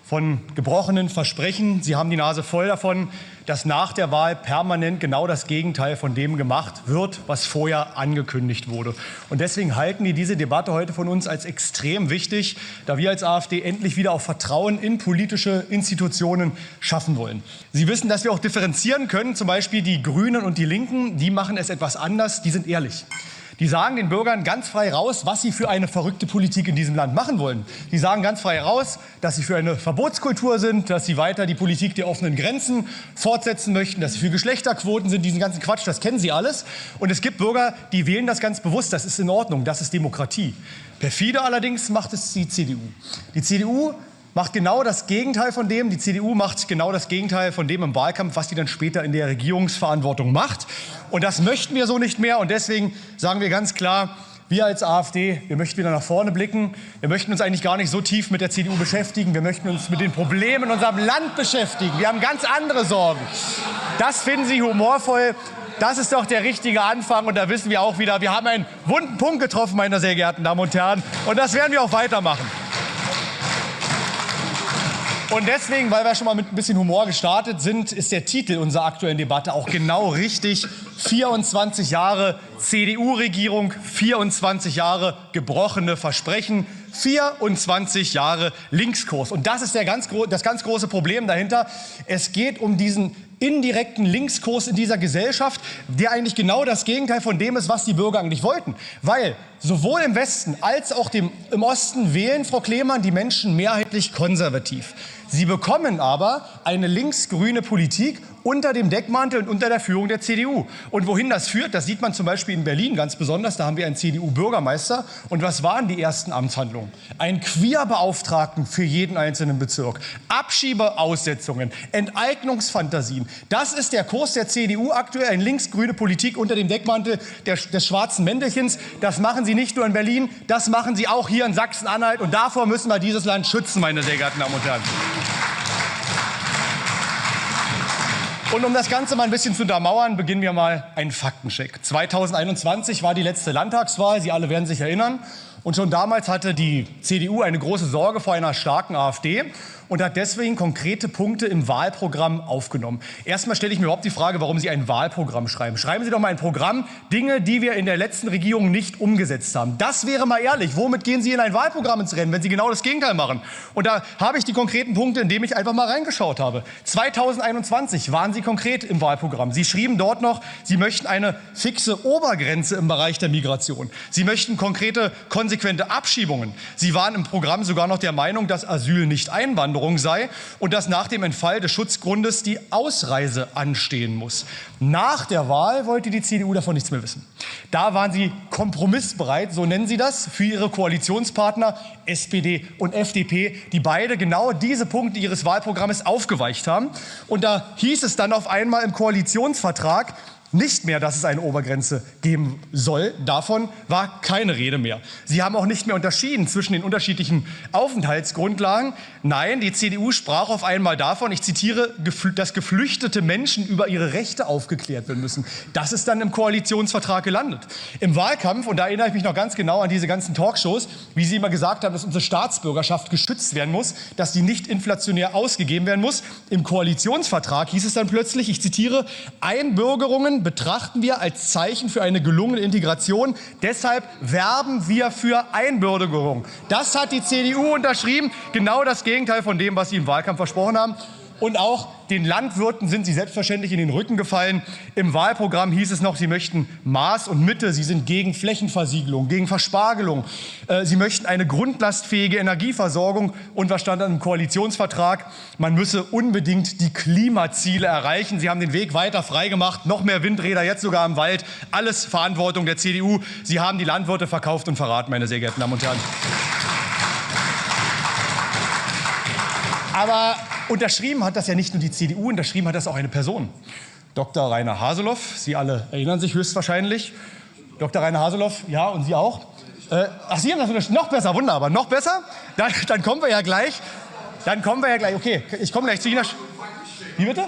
von gebrochenen Versprechen. Sie haben die Nase voll davon, dass nach der Wahl permanent genau das Gegenteil von dem gemacht wird, was vorher angekündigt wurde. Und deswegen halten wir diese Debatte heute von uns als extrem wichtig, da wir als AfD endlich wieder auch Vertrauen in politische Institutionen schaffen wollen. Sie wissen, dass wir auch differenzieren können. Zum Beispiel die Grünen und die Linken, die machen es etwas anders, die sind ehrlich. Die sagen den Bürgern ganz frei raus, was sie für eine verrückte Politik in diesem Land machen wollen. Die sagen ganz frei raus, dass sie für eine Verbotskultur sind, dass sie weiter die Politik der offenen Grenzen fortsetzen möchten, dass sie für Geschlechterquoten sind, diesen ganzen Quatsch, das kennen sie alles. Und es gibt Bürger, die wählen das ganz bewusst, das ist in Ordnung, das ist Demokratie. Perfide allerdings macht es die CDU. Die CDU macht genau das Gegenteil von dem. Die CDU macht genau das Gegenteil von dem im Wahlkampf, was die dann später in der Regierungsverantwortung macht. Und das möchten wir so nicht mehr. Und deswegen sagen wir ganz klar, wir als AfD, wir möchten wieder nach vorne blicken. Wir möchten uns eigentlich gar nicht so tief mit der CDU beschäftigen. Wir möchten uns mit den Problemen in unserem Land beschäftigen. Wir haben ganz andere Sorgen. Das finden Sie humorvoll. Das ist doch der richtige Anfang. Und da wissen wir auch wieder, wir haben einen wunden Punkt getroffen, meine sehr geehrten Damen und Herren. Und das werden wir auch weitermachen. Und deswegen, weil wir schon mal mit ein bisschen Humor gestartet sind, ist der Titel unserer aktuellen Debatte auch genau richtig. 24 Jahre CDU-Regierung, 24 Jahre gebrochene Versprechen, 24 Jahre Linkskurs. Und das ist das ganz große Problem dahinter. Es geht um diesen indirekten Linkskurs in dieser Gesellschaft, der eigentlich genau das Gegenteil von dem ist, was die Bürger eigentlich wollten. Weil sowohl im Westen als auch im Osten wählen, Frau Klemann, die Menschen mehrheitlich konservativ. Sie bekommen aber eine linksgrüne Politik unter dem Deckmantel und unter der Führung der CDU. Und wohin das führt, das sieht man zum Beispiel in Berlin ganz besonders. Da haben wir einen CDU-Bürgermeister. Und was waren die ersten Amtshandlungen? Ein Queerbeauftragten für jeden einzelnen Bezirk. Abschiebeaussetzungen, Enteignungsfantasien. Das ist der Kurs der CDU aktuell, eine linksgrüne Politik unter dem Deckmantel des schwarzen Mäntelchens. Das machen Sie nicht nur in Berlin, das machen Sie auch hier in Sachsen-Anhalt. Und davor müssen wir dieses Land schützen, meine sehr geehrten Damen und Herren. Und um das Ganze mal ein bisschen zu untermauern, beginnen wir mal einen Faktencheck. 2021 war die letzte Landtagswahl, Sie alle werden sich erinnern. Und schon damals hatte die CDU eine große Sorge vor einer starken AfD und hat deswegen konkrete Punkte im Wahlprogramm aufgenommen. Erstmal stelle ich mir überhaupt die Frage, warum Sie ein Wahlprogramm schreiben. Schreiben Sie doch mal ein Programm, Dinge, die wir in der letzten Regierung nicht umgesetzt haben. Das wäre mal ehrlich. Womit gehen Sie in ein Wahlprogramm ins Rennen, wenn Sie genau das Gegenteil machen? Und da habe ich die konkreten Punkte, indem ich einfach mal reingeschaut habe. 2021 waren Sie konkret im Wahlprogramm. Sie schrieben dort noch, Sie möchten eine fixe Obergrenze im Bereich der Migration. Sie möchten konkrete, konsequente Abschiebungen. Sie waren im Programm sogar noch der Meinung, dass Asyl nicht Einwanderung sei und dass nach dem Entfall des Schutzgrundes die Ausreise anstehen muss. Nach der Wahl wollte die CDU davon nichts mehr wissen. Da waren sie kompromissbereit, so nennen sie das, für ihre Koalitionspartner SPD und FDP, die beide genau diese Punkte ihres Wahlprogramms aufgeweicht haben. Und da hieß es dann auf einmal im Koalitionsvertrag nicht mehr, dass es eine Obergrenze geben soll. Davon war keine Rede mehr. Sie haben auch nicht mehr unterschieden zwischen den unterschiedlichen Aufenthaltsgrundlagen. Nein, die CDU sprach auf einmal davon, ich zitiere, dass geflüchtete Menschen über ihre Rechte aufgeklärt werden müssen. Das ist dann im Koalitionsvertrag gelandet. Im Wahlkampf, und da erinnere ich mich noch ganz genau an diese ganzen Talkshows, wie Sie immer gesagt haben, dass unsere Staatsbürgerschaft geschützt werden muss, dass die nicht inflationär ausgegeben werden muss. Im Koalitionsvertrag hieß es dann plötzlich, ich zitiere, Einbürgerungen betrachten wir als Zeichen für eine gelungene Integration. Deshalb werben wir für Einbürgerung. Das hat die CDU unterschrieben. Genau das Gegenteil von dem, was sie im Wahlkampf versprochen haben. Und auch den Landwirten sind sie selbstverständlich in den Rücken gefallen. Im Wahlprogramm hieß es noch, sie möchten Maß und Mitte. Sie sind gegen Flächenversiegelung, gegen Verspargelung. Sie möchten eine grundlastfähige Energieversorgung. Und was stand dann im Koalitionsvertrag? Man müsse unbedingt die Klimaziele erreichen. Sie haben den Weg weiter freigemacht. Noch mehr Windräder, jetzt sogar im Wald. Alles Verantwortung der CDU. Sie haben die Landwirte verkauft und verraten, meine sehr geehrten Damen und Herren. Aber unterschrieben hat das ja nicht nur die CDU, unterschrieben hat das auch eine Person. Dr. Rainer Haseloff, Sie alle erinnern sich höchstwahrscheinlich. Dr. Rainer Haseloff, ja, und Sie auch. Ach, Sie haben das unterschrieben, noch besser, wunderbar, noch besser. Dann kommen wir ja gleich. Okay, ich komme gleich zu Ihnen. Wie bitte?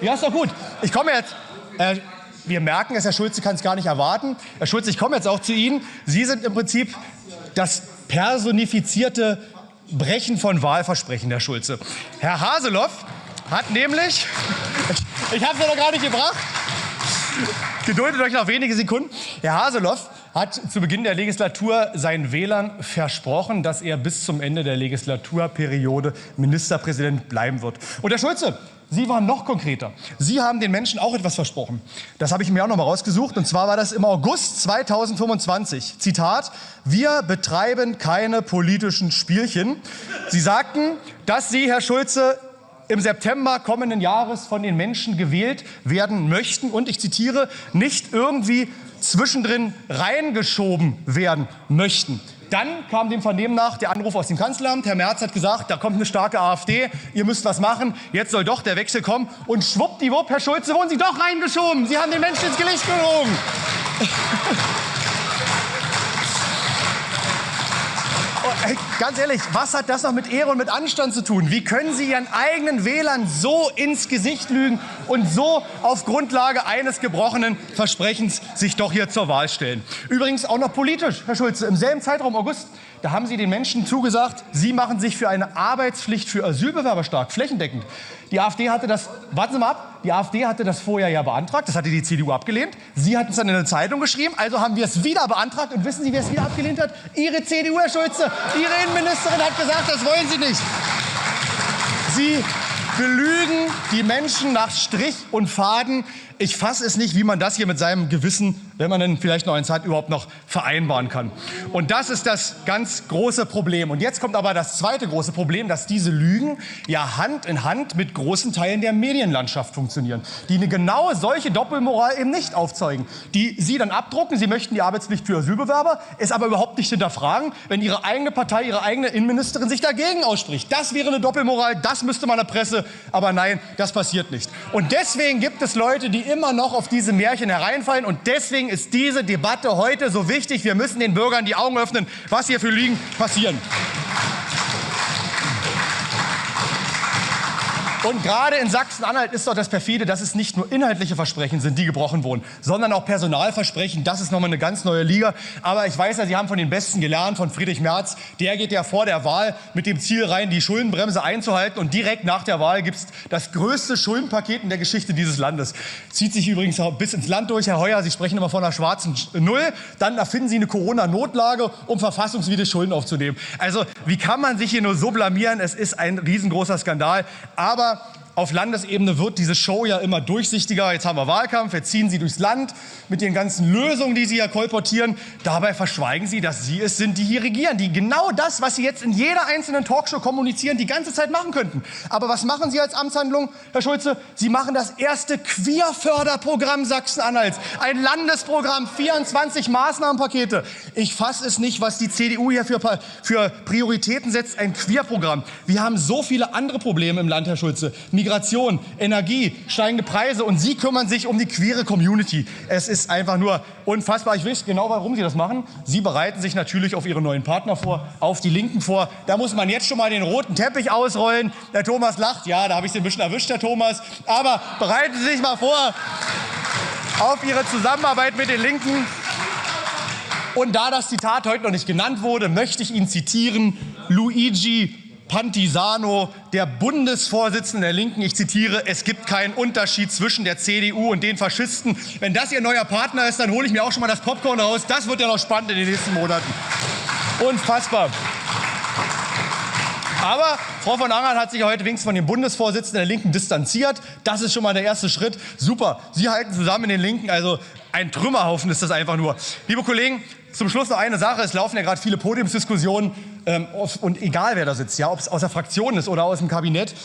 Ja, ist doch gut. Ich komme jetzt. Wir merken es, Herr Schulze kann es gar nicht erwarten. Herr Schulze, ich komme jetzt auch zu Ihnen. Sie sind im Prinzip das personifizierte Brechen von Wahlversprechen, Herr Schulze. Herr Haseloff hat nämlich, ich habe es ja noch gar nicht gebracht, geduldet euch noch wenige Sekunden. Herr Haseloff hat zu Beginn der Legislatur seinen Wählern versprochen, dass er bis zum Ende der Legislaturperiode Ministerpräsident bleiben wird. Und Herr Schulze, Sie waren noch konkreter. Sie haben den Menschen auch etwas versprochen. Das habe ich mir auch noch mal rausgesucht. Und zwar war das im August 2025. Zitat: Wir betreiben keine politischen Spielchen. Sie sagten, dass Sie, Herr Schulze, im September kommenden Jahres von den Menschen gewählt werden möchten und, ich zitiere, nicht irgendwie zwischendrin reingeschoben werden möchten. Dann kam dem Vernehmen nach der Anruf aus dem Kanzleramt. Herr Merz hat gesagt, da kommt eine starke AfD, ihr müsst was machen, jetzt soll doch der Wechsel kommen. Und schwuppdiwupp, Herr Schulze, wurden Sie doch reingeschoben. Sie haben den Menschen ins Gesicht gelogen. Ganz ehrlich, was hat das noch mit Ehre und mit Anstand zu tun? Wie können Sie Ihren eigenen Wählern so ins Gesicht lügen und so auf Grundlage eines gebrochenen Versprechens sich doch hier zur Wahl stellen? Übrigens auch noch politisch, Herr Schulze, im selben Zeitraum August, da haben Sie den Menschen zugesagt, Sie machen sich für eine Arbeitspflicht für Asylbewerber stark, flächendeckend. Die AfD hatte das, warten Sie mal ab, die AfD hatte das vorher ja beantragt, das hatte die CDU abgelehnt. Sie hatten es dann in der Zeitung geschrieben, also haben wir es wieder beantragt. Und wissen Sie, wer es wieder abgelehnt hat? Ihre CDU, Herr Schulze. Ihre Innenministerin hat gesagt, das wollen Sie nicht. Sie belügen die Menschen nach Strich und Faden. Ich fasse es nicht, wie man das hier mit seinem Gewissen, wenn man denn vielleicht noch eins hat, überhaupt noch vereinbaren kann. Und das ist das ganz große Problem. Und jetzt kommt aber das zweite große Problem, dass diese Lügen ja Hand in Hand mit großen Teilen der Medienlandschaft funktionieren, die eine genau solche Doppelmoral eben nicht aufzeigen, die Sie dann abdrucken, Sie möchten die Arbeitspflicht für Asylbewerber, es aber überhaupt nicht hinterfragen, wenn Ihre eigene Partei, Ihre eigene Innenministerin sich dagegen ausspricht. Das wäre eine Doppelmoral, das müsste man der Presse, aber nein, das passiert nicht. Und deswegen gibt es Leute, die immer noch auf diese Märchen hereinfallen. Und deswegen ist diese Debatte heute so wichtig. Wir müssen den Bürgern die Augen öffnen, was hier für Lügen passieren. Und gerade in Sachsen-Anhalt ist doch das perfide, dass es nicht nur inhaltliche Versprechen sind, die gebrochen wurden, sondern auch Personalversprechen. Das ist nochmal eine ganz neue Liga. Aber ich weiß ja, Sie haben von den Besten gelernt, von Friedrich Merz. Der geht ja vor der Wahl mit dem Ziel rein, die Schuldenbremse einzuhalten. Und direkt nach der Wahl gibt es das größte Schuldenpaket in der Geschichte dieses Landes. Zieht sich übrigens auch bis ins Land durch, Herr Heuer. Sie sprechen immer von einer schwarzen Null. Dann erfinden Sie eine Corona-Notlage, um verfassungswidrige Schulden aufzunehmen. Also wie kann man sich hier nur so blamieren? Es ist ein riesengroßer Skandal. Aber auf Landesebene wird diese Show ja immer durchsichtiger. Jetzt haben wir Wahlkampf, jetzt ziehen Sie durchs Land mit den ganzen Lösungen, die Sie ja kolportieren. Dabei verschweigen Sie, dass Sie es sind, die hier regieren, die genau das, was Sie jetzt in jeder einzelnen Talkshow kommunizieren, die ganze Zeit machen könnten. Aber was machen Sie als Amtshandlung, Herr Schulze? Sie machen das erste Queerförderprogramm Sachsen-Anhalts. Ein Landesprogramm, 24 Maßnahmenpakete. Ich fasse es nicht, was die CDU hier für Prioritäten setzt. Ein Queerprogramm. Wir haben so viele andere Probleme im Land, Herr Schulze. Migration, Energie, steigende Preise und Sie kümmern sich um die queere Community. Es ist einfach nur unfassbar. Ich weiß genau, warum Sie das machen. Sie bereiten sich natürlich auf Ihre neuen Partner vor, auf die Linken vor. Da muss man jetzt schon mal den roten Teppich ausrollen. Der Thomas lacht. Ja, da habe ich Sie ein bisschen erwischt, Herr Thomas. Aber bereiten Sie sich mal vor auf Ihre Zusammenarbeit mit den Linken. Und da das Zitat heute noch nicht genannt wurde, möchte ich Ihnen zitieren Luigi Pantisano, der Bundesvorsitzende der Linken. Ich zitiere: Es gibt keinen Unterschied zwischen der CDU und den Faschisten. Wenn das Ihr neuer Partner ist, dann hole ich mir auch schon mal das Popcorn raus. Das wird ja noch spannend in den nächsten Monaten. Unfassbar. Aber Frau von Angern hat sich heute wenigstens von dem Bundesvorsitzenden der Linken distanziert. Das ist schon mal der erste Schritt. Super. Sie halten zusammen in den Linken. Also ein Trümmerhaufen ist das einfach nur. Liebe Kollegen, zum Schluss noch eine Sache. Es laufen ja gerade viele Podiumsdiskussionen. Und egal, wer da sitzt, ja, ob es aus der Fraktion ist oder aus dem Kabinett,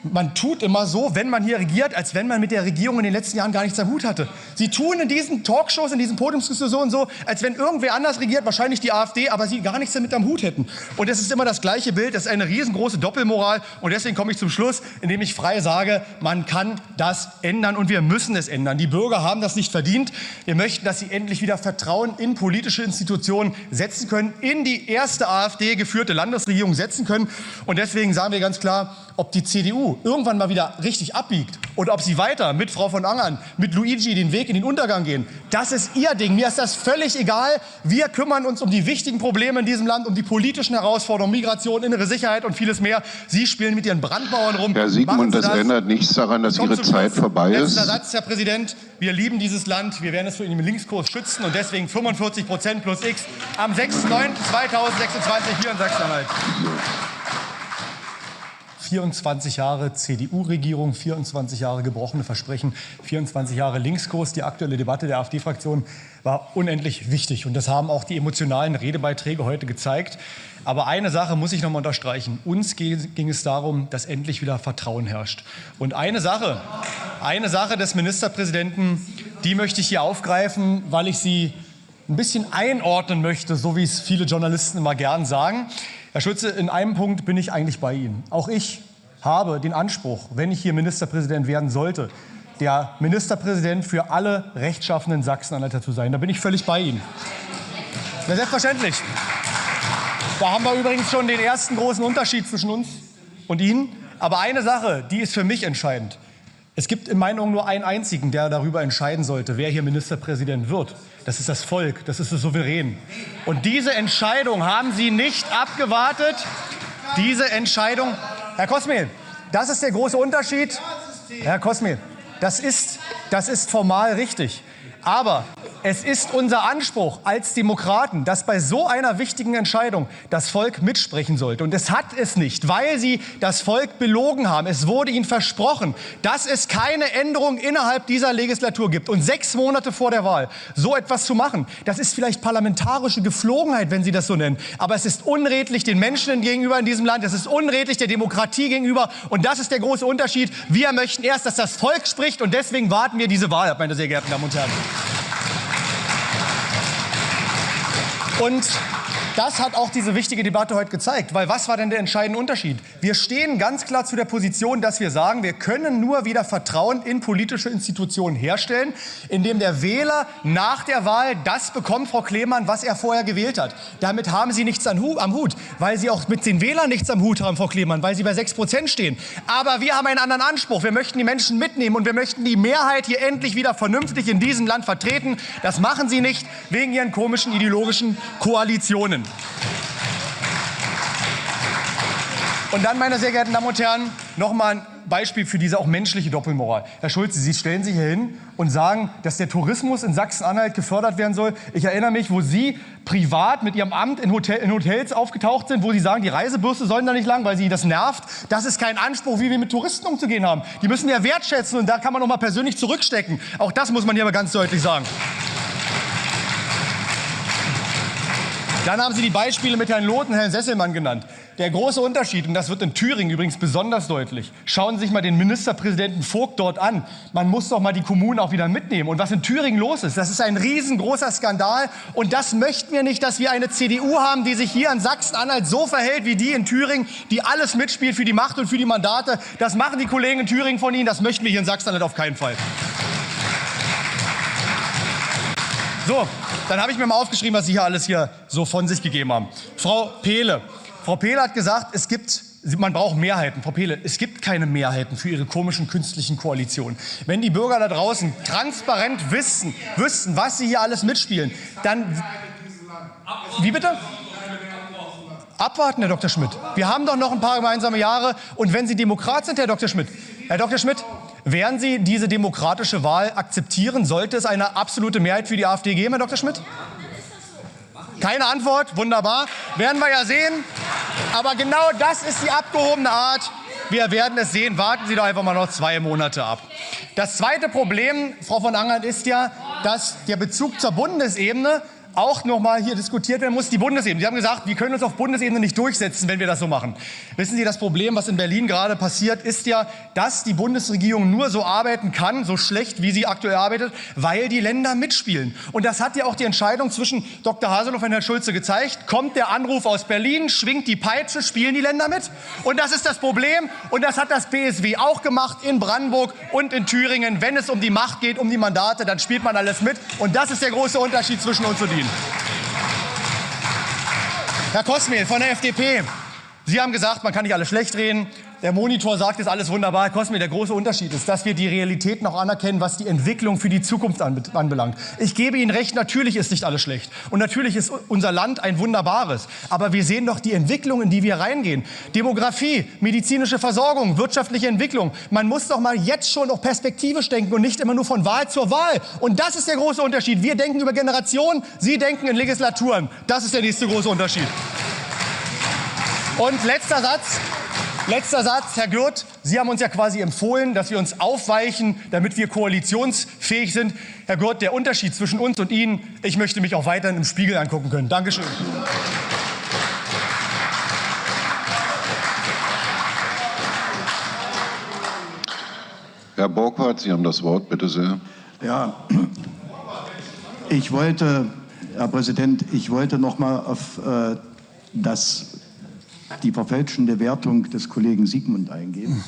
man tut immer so, wenn man hier regiert, als wenn man mit der Regierung in den letzten Jahren gar nichts am Hut hatte. Sie tun in diesen Talkshows, in diesen Podiumsdiskussionen so, als wenn irgendwer anders regiert, wahrscheinlich die AfD, aber sie gar nichts damit am Hut hätten. Und es ist immer das gleiche Bild, das ist eine riesengroße Doppelmoral. Und deswegen komme ich zum Schluss, indem ich frei sage, man kann das ändern und wir müssen es ändern. Die Bürger haben das nicht verdient. Wir möchten, dass sie endlich wieder Vertrauen in politische Institutionen setzen können, in die erste AfD-geführte Landesregierung setzen können. Und deswegen sagen wir ganz klar, ob die CDU CDU irgendwann mal wieder richtig abbiegt oder ob sie weiter mit Frau von Angern, mit Luigi den Weg in den Untergang gehen, das ist ihr Ding. Mir ist das völlig egal. Wir kümmern uns um die wichtigen Probleme in diesem Land, um die politischen Herausforderungen, Migration, innere Sicherheit und vieles mehr. Sie spielen mit ihren Brandmauern rum. Herr Siegmund, das ändert nichts daran, dass Ihre Zeit vorbei ist. Letzter Satz, Herr Präsident. Wir lieben dieses Land. Wir werden es für ihn im Linkskurs schützen und deswegen 45% plus X am 6.9.2026 hier in Sachsen-Anhalt. 24 Jahre CDU-Regierung, 24 Jahre gebrochene Versprechen, 24 Jahre Linkskurs. Die aktuelle Debatte der AfD-Fraktion war unendlich wichtig. Und das haben auch die emotionalen Redebeiträge heute gezeigt. Aber eine Sache muss ich noch mal unterstreichen. Uns ging es darum, dass endlich wieder Vertrauen herrscht. Und eine Sache des Ministerpräsidenten, die möchte ich hier aufgreifen, weil ich sie ein bisschen einordnen möchte, so wie es viele Journalisten immer gern sagen. Herr Schulze, in einem Punkt bin ich eigentlich bei Ihnen. Auch ich habe den Anspruch, wenn ich hier Ministerpräsident werden sollte, der Ministerpräsident für alle rechtschaffenen Sachsen-Anhalter zu sein. Da bin ich völlig bei Ihnen. Ja, selbstverständlich. Da haben wir übrigens schon den ersten großen Unterschied zwischen uns und Ihnen. Aber eine Sache, die ist für mich entscheidend. Es gibt in meinen Augen nur einen einzigen, der darüber entscheiden sollte, wer hier Ministerpräsident wird. Das ist das Volk, das ist der Souverän. Und diese Entscheidung haben Sie nicht abgewartet. Diese Entscheidung, Herr Kosmel, das ist der große Unterschied. Herr Kosmel, das ist formal richtig. Aber es ist unser Anspruch als Demokraten, dass bei so einer wichtigen Entscheidung das Volk mitsprechen sollte. Und es hat es nicht, weil Sie das Volk belogen haben. Es wurde Ihnen versprochen, dass es keine Änderung innerhalb dieser Legislatur gibt. Und 6 Monate vor der Wahl so etwas zu machen, das ist vielleicht parlamentarische Geflogenheit, wenn Sie das so nennen. Aber es ist unredlich den Menschen gegenüber in diesem Land. Es ist unredlich der Demokratie gegenüber. Und das ist der große Unterschied. Wir möchten erst, dass das Volk spricht. Und deswegen warten wir diese Wahl ab, meine sehr geehrten Damen und Herren. Und das hat auch diese wichtige Debatte heute gezeigt. Weil was war denn der entscheidende Unterschied? Wir stehen ganz klar zu der Position, dass wir sagen, wir können nur wieder Vertrauen in politische Institutionen herstellen, indem der Wähler nach der Wahl das bekommt, Frau Kleemann, was er vorher gewählt hat. Damit haben Sie nichts am Hut, weil Sie auch mit den Wählern nichts am Hut haben, Frau Kleemann, weil Sie bei 6% stehen. Aber wir haben einen anderen Anspruch. Wir möchten die Menschen mitnehmen und wir möchten die Mehrheit hier endlich wieder vernünftig in diesem Land vertreten. Das machen Sie nicht wegen Ihren komischen ideologischen Koalitionen. Und dann, meine sehr geehrten Damen und Herren, noch mal ein Beispiel für diese auch menschliche Doppelmoral. Herr Schulze, Sie stellen sich hier hin und sagen, dass der Tourismus in Sachsen-Anhalt gefördert werden soll. Ich erinnere mich, wo Sie privat mit Ihrem Amt in Hotels aufgetaucht sind, wo Sie sagen, die Reisebürste sollen da nicht lang, weil Sie das nervt. Das ist kein Anspruch, wie wir mit Touristen umzugehen haben. Die müssen wir wertschätzen und da kann man noch mal persönlich zurückstecken. Auch das muss man hier mal ganz deutlich sagen. Dann haben Sie die Beispiele mit Herrn Loth und Herrn Sesselmann genannt. Der große Unterschied, und das wird in Thüringen übrigens besonders deutlich, schauen Sie sich mal den Ministerpräsidenten Vogt dort an. Man muss doch mal die Kommunen auch wieder mitnehmen. Und was in Thüringen los ist, das ist ein riesengroßer Skandal. Und das möchten wir nicht, dass wir eine CDU haben, die sich hier in Sachsen-Anhalt so verhält wie die in Thüringen, die alles mitspielt für die Macht und für die Mandate. Das machen die Kollegen in Thüringen von Ihnen, das möchten wir hier in Sachsen-Anhalt auf keinen Fall. So, dann habe ich mir mal aufgeschrieben, was Sie hier alles hier so von sich gegeben haben. Frau Pehle hat gesagt, man braucht Mehrheiten. Frau Pehle, es gibt keine Mehrheiten für Ihre komischen künstlichen Koalitionen. Wenn die Bürger da draußen transparent wüssten, was Sie hier alles mitspielen, dann... Wie bitte? Abwarten, Herr Dr. Schmidt. Wir haben doch noch ein paar gemeinsame Jahre. Und wenn Sie Demokrat sind, Herr Dr. Schmidt, werden Sie diese demokratische Wahl akzeptieren? Sollte es eine absolute Mehrheit für die AfD geben, Herr Dr. Schmidt? Keine Antwort, wunderbar. Werden wir ja sehen. Aber genau das ist die abgehobene Art. Wir werden es sehen. Warten Sie doch einfach mal noch 2 Monate ab. Das zweite Problem, Frau von Angern, ist ja, dass der Bezug zur Bundesebene auch noch mal hier diskutiert werden muss, die Bundesebene. Sie haben gesagt, wir können uns auf Bundesebene nicht durchsetzen, wenn wir das so machen. Wissen Sie, das Problem, was in Berlin gerade passiert, ist ja, dass die Bundesregierung nur so arbeiten kann, so schlecht, wie sie aktuell arbeitet, weil die Länder mitspielen. Und das hat ja auch die Entscheidung zwischen Dr. Haseloff und Herrn Schulze gezeigt. Kommt der Anruf aus Berlin, schwingt die Peitsche, spielen die Länder mit? Und das ist das Problem. Und das hat das BSW auch gemacht in Brandenburg und in Thüringen. Wenn es um die Macht geht, um die Mandate, dann spielt man alles mit. Und das ist der große Unterschied zwischen uns und Ihnen. Herr Kosmel von der FDP, Sie haben gesagt, man kann nicht alles schlecht reden. Der Monitor sagt, ist alles wunderbar. Herr Cosme, der große Unterschied ist, dass wir die Realität noch anerkennen, was die Entwicklung für die Zukunft anbelangt. Ich gebe Ihnen recht, natürlich ist nicht alles schlecht. Und natürlich ist unser Land ein wunderbares. Aber wir sehen doch die Entwicklung, in die wir reingehen. Demografie, medizinische Versorgung, wirtschaftliche Entwicklung. Man muss doch mal jetzt schon auch perspektivisch denken und nicht immer nur von Wahl zur Wahl. Und das ist der große Unterschied. Wir denken über Generationen, Sie denken in Legislaturen. Das ist der nächste große Unterschied. Und letzter Satz, Herr Gürt, Sie haben uns ja quasi empfohlen, dass wir uns aufweichen, damit wir koalitionsfähig sind. Herr Gürt, der Unterschied zwischen uns und Ihnen, ich möchte mich auch weiterhin im Spiegel angucken können. Dankeschön. Herr Borgwardt, Sie haben das Wort, bitte sehr. Ja, Herr Präsident, ich wollte noch mal auf die verfälschende Wertung des Kollegen Siegmund eingehen,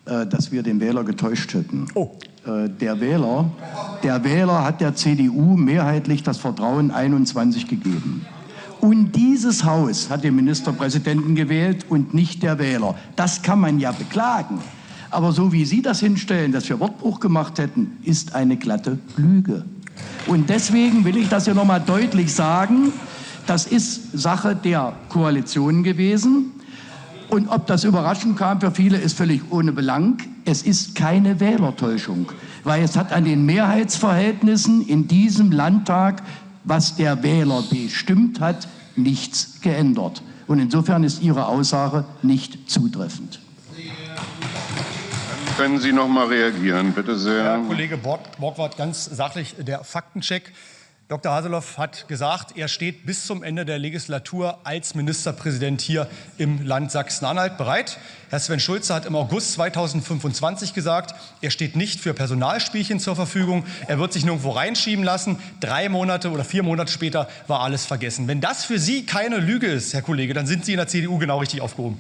dass wir den Wähler getäuscht hätten. Oh. Der Wähler hat der CDU mehrheitlich das Vertrauen 21 gegeben. Und dieses Haus hat den Ministerpräsidenten gewählt und nicht der Wähler. Das kann man ja beklagen. Aber so wie Sie das hinstellen, dass wir Wortbruch gemacht hätten, ist eine glatte Lüge. Und deswegen will ich das hier noch mal deutlich sagen. Das ist Sache der Koalition gewesen. Und ob das überraschend kam für viele, ist völlig ohne Belang. Es ist keine Wählertäuschung, weil es hat an den Mehrheitsverhältnissen in diesem Landtag, was der Wähler bestimmt hat, nichts geändert. Und insofern ist Ihre Aussage nicht zutreffend. Können Sie noch mal reagieren, bitte sehr. Herr Kollege Borgwardt, ganz sachlich, der Faktencheck. Dr. Haseloff hat gesagt, er steht bis zum Ende der Legislatur als Ministerpräsident hier im Land Sachsen-Anhalt bereit. Herr Sven Schulze hat im August 2025 gesagt, er steht nicht für Personalspielchen zur Verfügung. Er wird sich nirgendwo reinschieben lassen. 3 Monate oder 4 Monate später war alles vergessen. Wenn das für Sie keine Lüge ist, Herr Kollege, dann sind Sie in der CDU genau richtig aufgehoben.